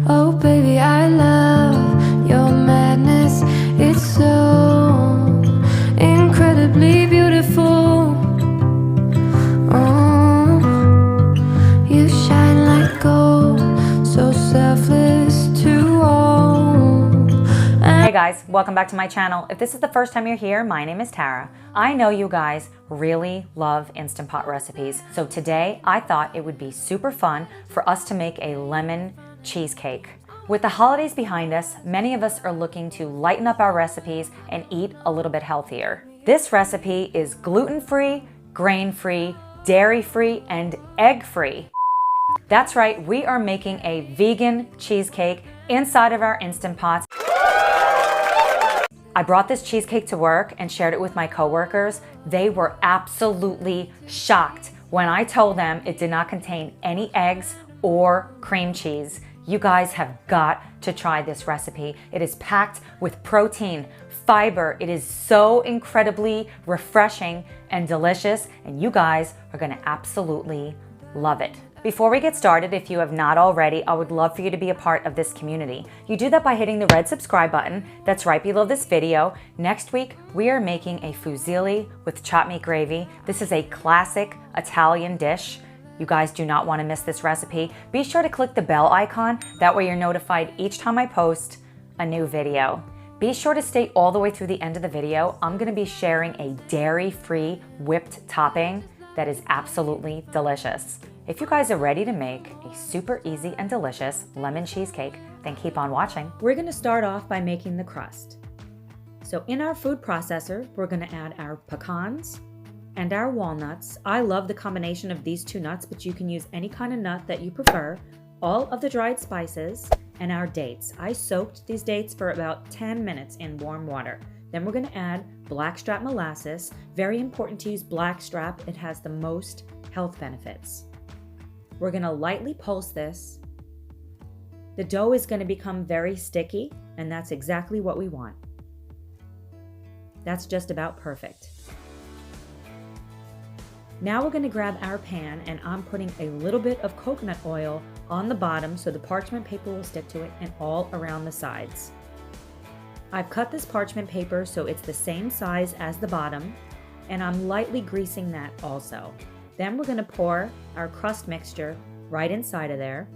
Oh baby, I love your madness. It's so incredibly beautiful. Oh, you shine like gold, so selfless to all. Hey guys, welcome back to my channel. If this is the first time you're here, my name is Tara. I know you guys really love Instant Pot recipes, so today I thought it would be super fun for us to make a lemon cheesecake. With the holidays behind us, many of us are looking to lighten up our recipes and eat a little bit healthier. This recipe is gluten-free, grain-free, dairy-free, and egg-free. That's right, we are making a vegan cheesecake inside of our Instant Pots. I brought this cheesecake to work and shared it with my coworkers. They were absolutely shocked when I told them it did not contain any eggs or cream cheese. You guys have got to try this recipe. It is packed with protein, fiber. It is so incredibly refreshing and delicious, and you guys are gonna absolutely love it. Before we get started, if you have not already, I would love for you to be a part of this community. You do that by hitting the red subscribe button that's right below this video. Next week, we are making a fusilli with chopped meat gravy. This is a classic Italian dish. You guys do not want to miss this recipe. Be sure to click the bell icon. That way you're notified each time I post a new video. Be sure to stay all the way through the end of the video. I'm going to be sharing a dairy-free whipped topping that is absolutely delicious. If you guys are ready to make a super easy and delicious lemon cheesecake, then keep on watching. We're going to start off by making the crust. So in our food processor, we're going to add our pecans and our walnuts. I love the combination of these two nuts, but you can use any kind of nut that you prefer. All of the dried spices and our dates. I soaked these dates for about 10 minutes in warm water. Then we're going to add blackstrap molasses. Very important to use blackstrap. It has the most health benefits. We're going to lightly pulse this. The dough is going to become very sticky, and that's exactly what we want. That's just about perfect. Now we're going to grab our pan, and I'm putting a little bit of coconut oil on the bottom so the parchment paper will stick to it, and all around the sides. I've cut this parchment paper so it's the same size as the bottom, and I'm lightly greasing that also. Then we're going to pour our crust mixture right inside of there.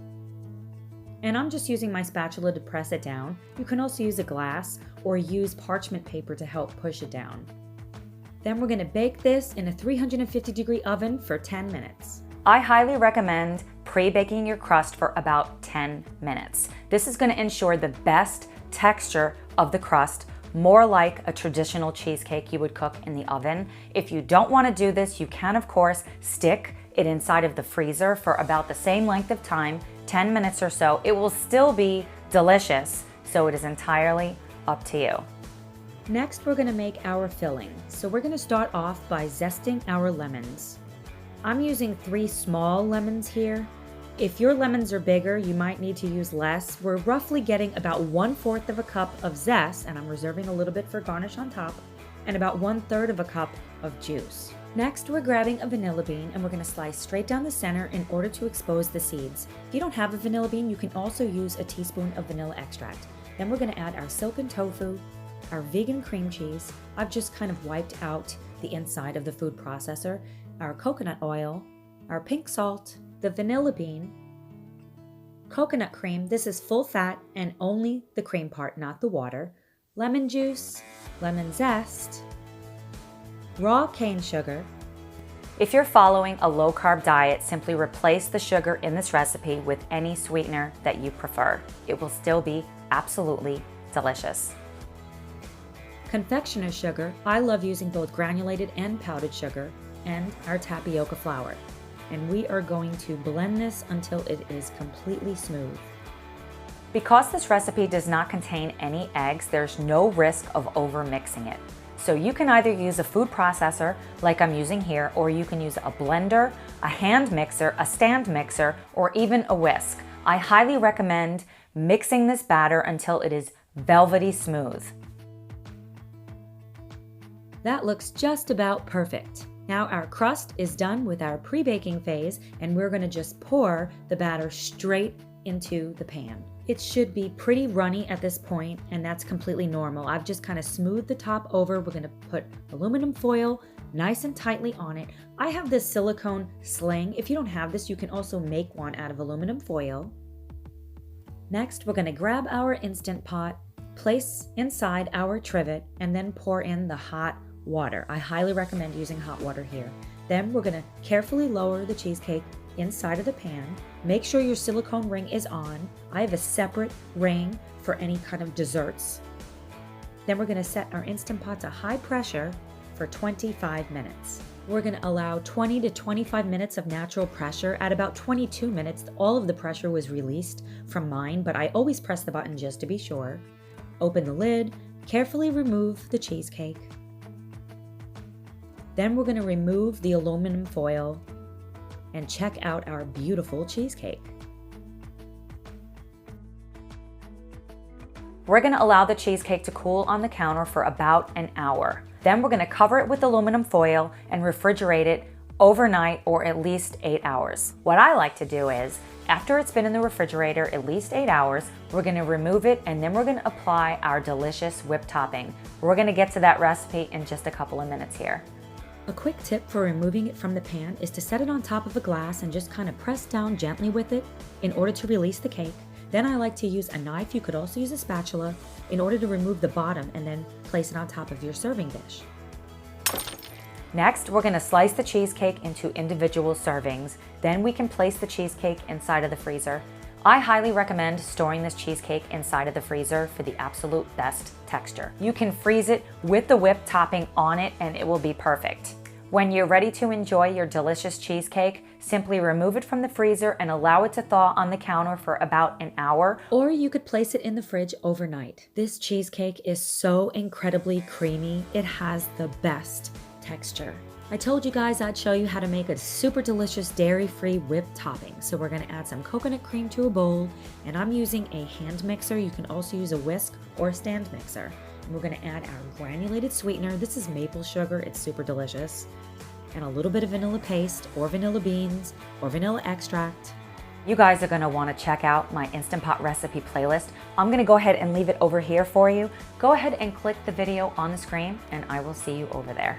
And I'm just using my spatula to press it down. You can also use a glass or use parchment paper to help push it down. Then we're going to bake this in a 350-degree oven for 10 minutes. I highly recommend pre-baking your crust for about 10 minutes. This is going to ensure the best texture of the crust, more like a traditional cheesecake you would cook in the oven. If you don't want to do this, you can of course stick it inside of the freezer for about the same length of time, 10 minutes or so. It will still be delicious, so it is entirely up to you. Next, we're going to make our filling. So we're going to start off by zesting our lemons. I'm using 3 small lemons here. If your lemons are bigger, you might need to use less. We're roughly getting about 1/4 of a cup of zest, and I'm reserving a little bit for garnish on top, and about 1/3 of a cup of juice. Next, we're grabbing a vanilla bean, and we're going to slice straight down the center in order to expose the seeds. If you don't have a vanilla bean, you can also use a teaspoon of vanilla extract. Then we're going to add our silken tofu, our vegan cream cheese. I've just kind of wiped out the inside of the food processor, our coconut oil, our pink salt, the vanilla bean, coconut cream. This is full fat and only the cream part, not the water, lemon juice, lemon zest, raw cane sugar. If you're following a low-carb diet, simply replace the sugar in this recipe with any sweetener that you prefer. It will still be absolutely delicious. Confectioner's sugar. I love using both granulated and powdered sugar, and our tapioca flour. And we are going to blend this until it is completely smooth. Because this recipe does not contain any eggs, there's no risk of over mixing it. So you can either use a food processor like I'm using here, or you can use a blender, a hand mixer, a stand mixer, or even a whisk. I highly recommend mixing this batter until it is velvety smooth. That looks just about perfect. Now our crust is done with our pre-baking phase, and we're going to just pour the batter straight into the pan. It should be pretty runny at this point, and that's completely normal. I've just kind of smoothed the top over. We're gonna put aluminum foil nice and tightly on it. I have this silicone sling. If you don't have this, you can also make one out of aluminum foil. Next, we're gonna grab our Instant Pot, place inside our trivet, and then pour in the hot water. I highly recommend using hot water here. Then we're gonna carefully lower the cheesecake inside of the pan. Make sure your silicone ring is on. I have a separate ring for any kind of desserts. Then we're gonna set our Instant Pot to high pressure for 25 minutes. We're gonna allow 20 to 25 minutes of natural pressure. At about 22 minutes, all of the pressure was released from mine, but I always press the button just to be sure. Open the lid, carefully remove the cheesecake. Then we're gonna remove the aluminum foil and check out our beautiful cheesecake. We're gonna allow the cheesecake to cool on the counter for about an hour. Then we're gonna cover it with aluminum foil and refrigerate it overnight or at least 8 hours. What I like to do is, after it's been in the refrigerator at least 8 hours, we're gonna remove it and then we're gonna apply our delicious whipped topping. We're gonna get to that recipe in just a couple of minutes here. A quick tip for removing it from the pan is to set it on top of a glass and just kind of press down gently with it in order to release the cake. Then I like to use a knife, you could also use a spatula, in order to remove the bottom and then place it on top of your serving dish. Next, we're gonna slice the cheesecake into individual servings. Then we can place the cheesecake inside of the freezer. I highly recommend storing this cheesecake inside of the freezer for the absolute best texture. You can freeze it with the whipped topping on it and it will be perfect. When you're ready to enjoy your delicious cheesecake, simply remove it from the freezer and allow it to thaw on the counter for about an hour. Or you could place it in the fridge overnight. This cheesecake is so incredibly creamy. It has the best texture. I told you guys I'd show you how to make a super delicious dairy-free whipped topping. So we're gonna add some coconut cream to a bowl, and I'm using a hand mixer. You can also use a whisk or a stand mixer. And we're gonna add our granulated sweetener. This is maple sugar, it's super delicious. And a little bit of vanilla paste or vanilla beans or vanilla extract. You guys are gonna wanna check out my Instant Pot recipe playlist. I'm gonna go ahead and leave it over here for you. Go ahead and click the video on the screen and I will see you over there.